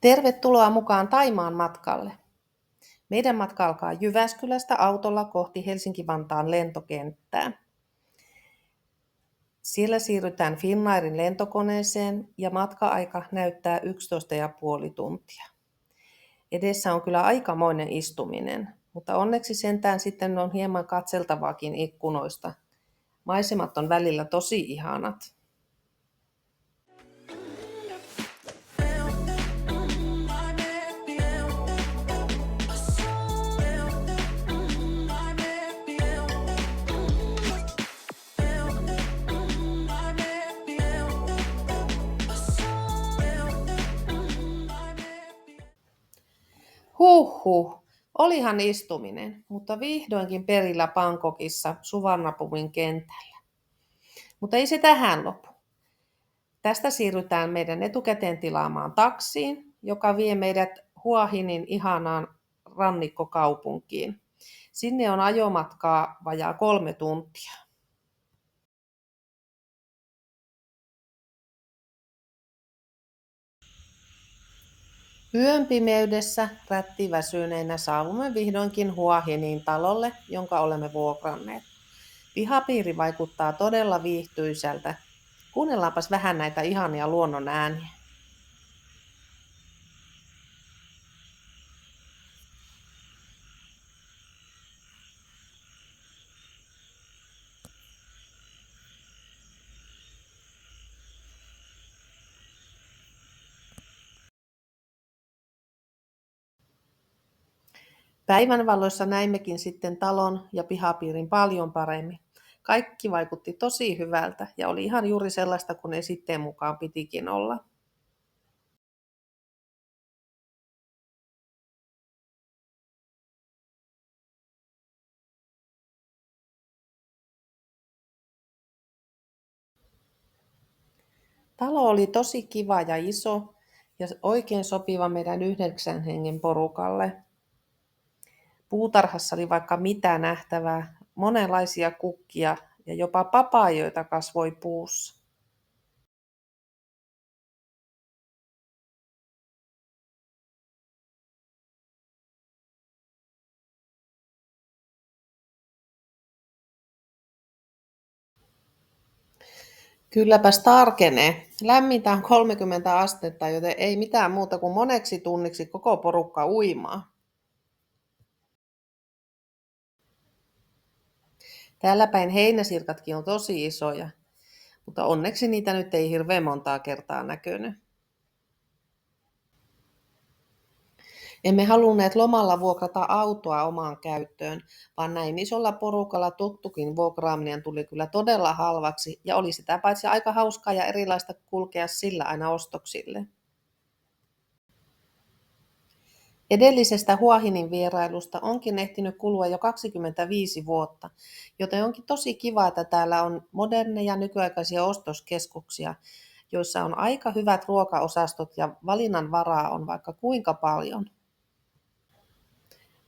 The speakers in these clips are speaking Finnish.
Tervetuloa mukaan Thaimaan matkalle. Meidän matka alkaa Jyväskylästä autolla kohti Helsinki-Vantaan lentokenttää. Siellä siirrytään Finnairin lentokoneeseen ja matka-aika näyttää 11,5 tuntia. Edessä on kyllä aikamoinen istuminen, mutta onneksi sentään sitten on hieman katseltavaakin ikkunoista. Maisemat on välillä tosi ihanat. Huhhuh, olihan istuminen, mutta vihdoinkin perillä Bangkokissa Suvarnabhumin kentällä. Mutta ei se tähän lopu. Tästä siirrytään meidän etukäteen tilaamaan taksiin, joka vie meidät Hua Hinin ihanaan rannikkokaupunkiin. Sinne on ajomatkaa vajaa 3 tuntia. Yön pimeydessä rättiväsyneinä saavumme vihdoinkin Hua Hinin talolle, jonka olemme vuokranneet. Pihapiiri vaikuttaa todella viihtyisältä. Kuunnellaanpas vähän näitä ihania luonnon ääniä. Päivänvaloissa näimmekin sitten talon ja pihapiirin paljon paremmin. Kaikki vaikutti tosi hyvältä ja oli ihan juuri sellaista, kun esitteen mukaan pitikin olla. Talo oli tosi kiva ja iso ja oikein sopiva meidän 9 hengen porukalle. Puutarhassa oli vaikka mitä nähtävää, monenlaisia kukkia ja jopa papajoita kasvoi puussa. Kylläpäs tarkenee. Lämmintä on 30 astetta, joten ei mitään muuta kuin moneksi tunniksi koko porukka uimaa. Täällä päin heinäsirkatkin on tosi isoja, mutta onneksi niitä nyt ei hirveän montaa kertaa näkynyt. Emme halunneet lomalla vuokrata autoa omaan käyttöön, vaan näin isolla porukalla tuttukin vuokraaminen tuli kyllä todella halvaksi ja oli sitä paitsi aika hauskaa ja erilaista kulkea sillä aina ostoksille. Edellisestä Hua Hinin vierailusta onkin ehtinyt kulua jo 25 vuotta, joten onkin tosi kiva, että täällä on moderneja nykyaikaisia ostoskeskuksia, joissa on aika hyvät ruokaosastot ja valinnan varaa on vaikka kuinka paljon.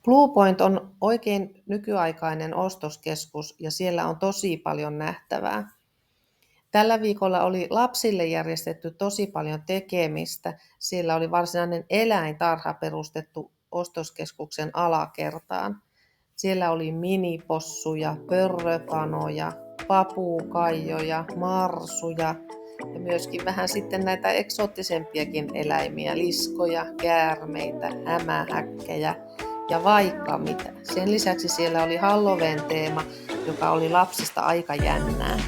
Blue Point on oikein nykyaikainen ostoskeskus ja siellä on tosi paljon nähtävää. Tällä viikolla oli lapsille järjestetty tosi paljon tekemistä. Siellä oli varsinainen eläintarha perustettu ostoskeskuksen alakertaan. Siellä oli minipossuja, pörröpanoja, papuukaijoja, marsuja ja myöskin vähän sitten näitä eksoottisempiakin eläimiä, liskoja, käärmeitä, hämähäkkejä ja vaikka mitä. Sen lisäksi siellä oli Halloween teema, joka oli lapsista aika jännää.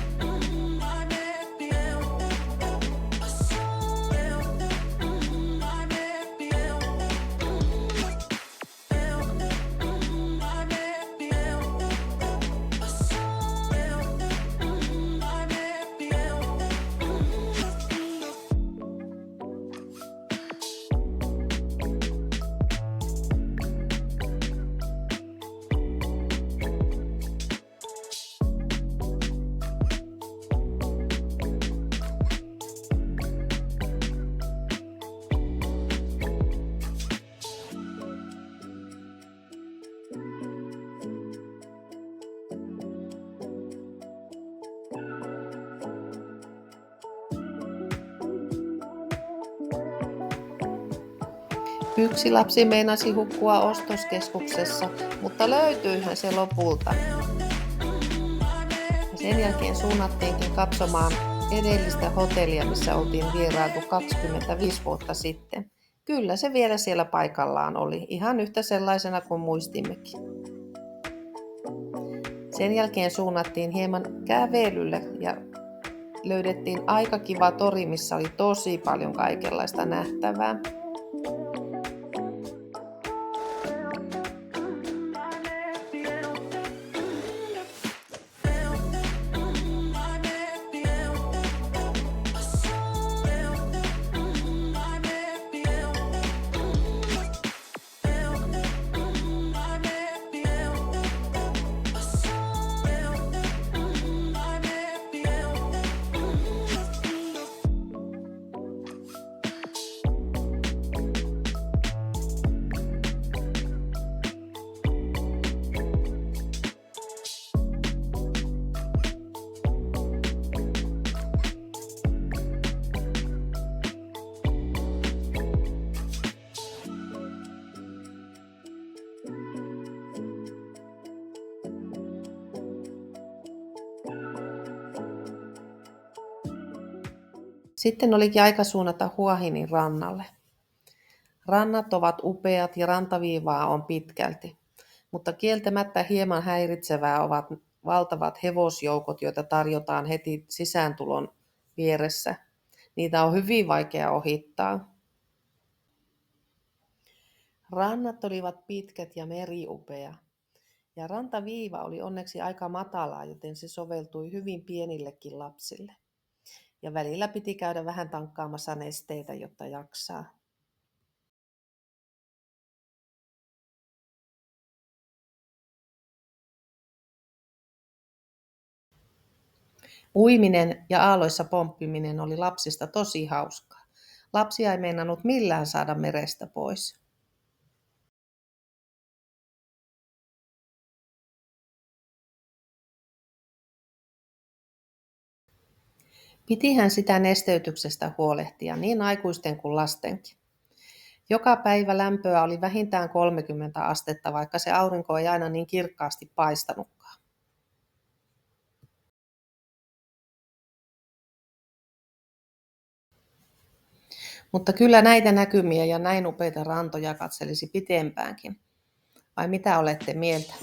Yksi lapsi meinasi hukkua ostoskeskuksessa, mutta löytyihän se lopulta. Ja sen jälkeen suunnattiinkin katsomaan edellistä hotellia, missä oltiin vierailtu 25 vuotta sitten. Kyllä se vielä siellä paikallaan oli, ihan yhtä sellaisena kuin muistimmekin. Sen jälkeen suunnattiin hieman kävelylle ja löydettiin aika kiva tori, missä oli tosi paljon kaikenlaista nähtävää. Sitten olikin aika suunnata Hua Hinin rannalle. Rannat ovat upeat ja rantaviivaa on pitkälti, mutta kieltämättä hieman häiritsevää ovat valtavat hevosjoukot, joita tarjotaan heti sisääntulon vieressä. Niitä on hyvin vaikea ohittaa. Rannat olivat pitkät ja meri upea. Ja rantaviiva oli onneksi aika matalaa, joten se soveltui hyvin pienillekin lapsille. Ja välillä piti käydä vähän tankkaamassa nesteitä, jotta jaksaa. Uiminen ja aalloissa pomppiminen oli lapsista tosi hauskaa. Lapsia ei meinannut millään saada merestä pois. Pitihän sitä nesteytyksestä huolehtia niin aikuisten kuin lastenkin. Joka päivä lämpöä oli vähintään 30 astetta, vaikka se aurinko ei aina niin kirkkaasti paistanutkaan. Mutta kyllä näitä näkymiä ja näin upeita rantoja katselisi pitempäänkin. Vai mitä olette mieltä?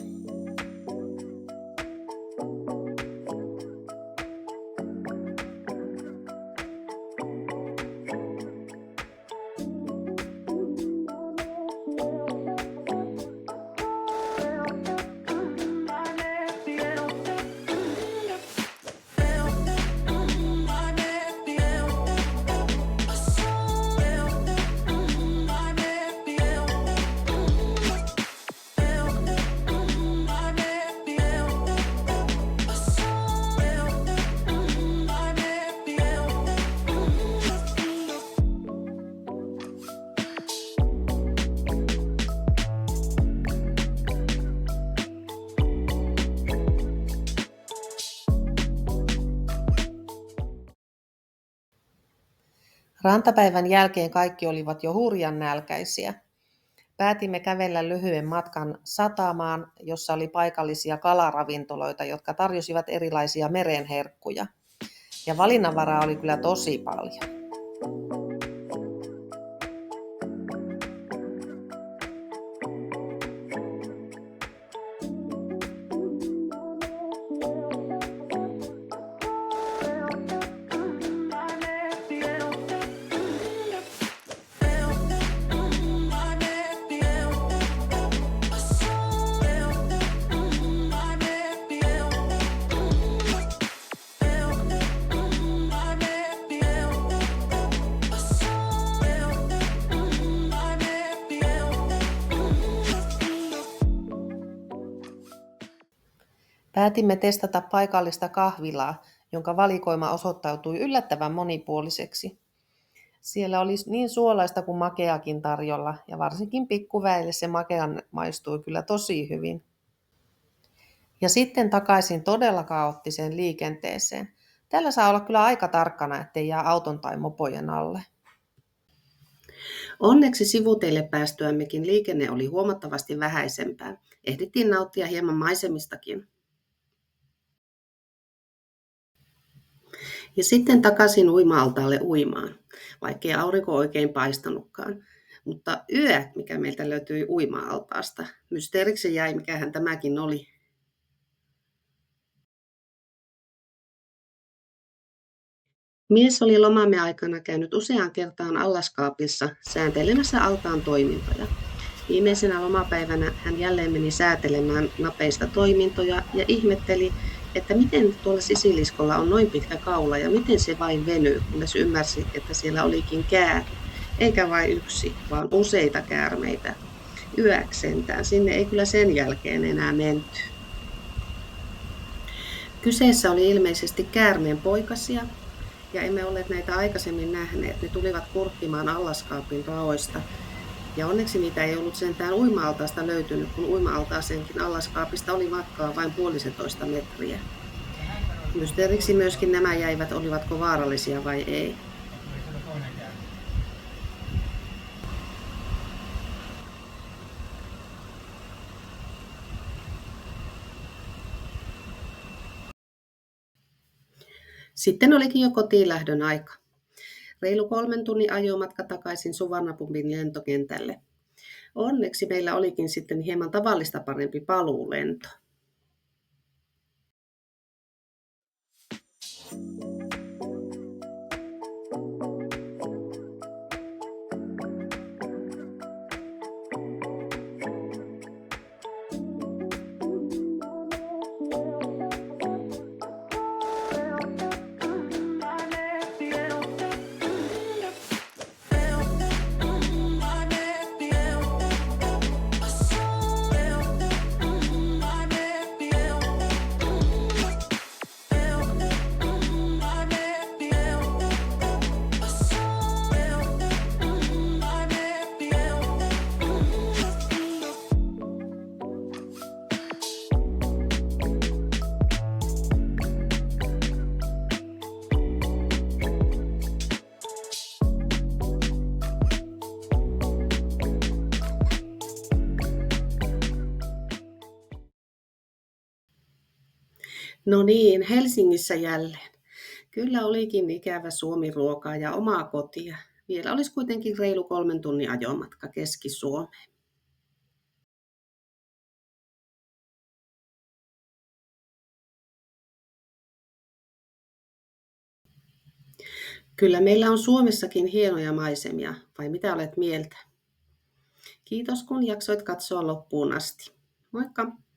Rantapäivän jälkeen kaikki olivat jo hurjan nälkäisiä. Päätimme kävellä lyhyen matkan satamaan, jossa oli paikallisia kalaravintoloita, jotka tarjosivat erilaisia merenherkkuja. Ja valinnanvaraa oli kyllä tosi paljon. Päätimme testata paikallista kahvilaa, jonka valikoima osoittautui yllättävän monipuoliseksi. Siellä oli niin suolaista kuin makeakin tarjolla, ja varsinkin pikkuväelle se makea maistui kyllä tosi hyvin. Ja sitten takaisin todella kaoottiseen liikenteeseen. Tällä saa olla kyllä aika tarkkana, ettei jää auton tai mopojen alle. Onneksi sivuteille päästyämmekin liikenne oli huomattavasti vähäisempää. Ehdittiin nauttia hieman maisemistakin. Ja sitten takaisin uima-altaalle uimaan, vaikkei aurinko oikein paistanutkaan. Mutta yöt, mikä meiltä löytyi uima-altaasta. Mysteeriksi jäi, mikähän tämäkin oli. Mies oli lomamme aikana käynyt useaan kertaan allaskaapissa sääntelemässä altaan toimintoja. Viimeisenä lomapäivänä hän jälleen meni säätelemään napeista toimintoja ja ihmetteli, että miten tuolla sisiliskolla on noin pitkä kaula ja miten se vain venyy, kunnes ymmärsi, että siellä olikin käärme. Eikä vain yksi, vaan useita käärmeitä. Yöksi sentään. Sinne ei kyllä sen jälkeen enää menty. Kyseessä oli ilmeisesti käärmeen poikasia, ja emme olleet näitä aikaisemmin nähneet. Ne tulivat kurkkimaan allaskaapin raoista. Ja onneksi niitä ei ollut sentään uima-altaasta löytynyt, kun uima-altaaseenkin allaskaapista oli matkaa vain 1,5 metriä. Mysteeriksi myöskin nämä jäivät, olivatko vaarallisia vai ei. Sitten olikin jo kotiin lähdön aika. Reilu 3 tunnin ajomatka takaisin Suvarnabhumin lentokentälle. Onneksi meillä olikin sitten hieman tavallista parempi paluulento. No niin, Helsingissä jälleen. Kyllä olikin ikävä Suomi-ruokaa ja omaa kotia. Vielä olisi kuitenkin reilu 3 tunnin ajomatka Keski-Suomeen. Kyllä meillä on Suomessakin hienoja maisemia, vai mitä olet mieltä? Kiitos kun jaksoit katsoa loppuun asti. Moikka!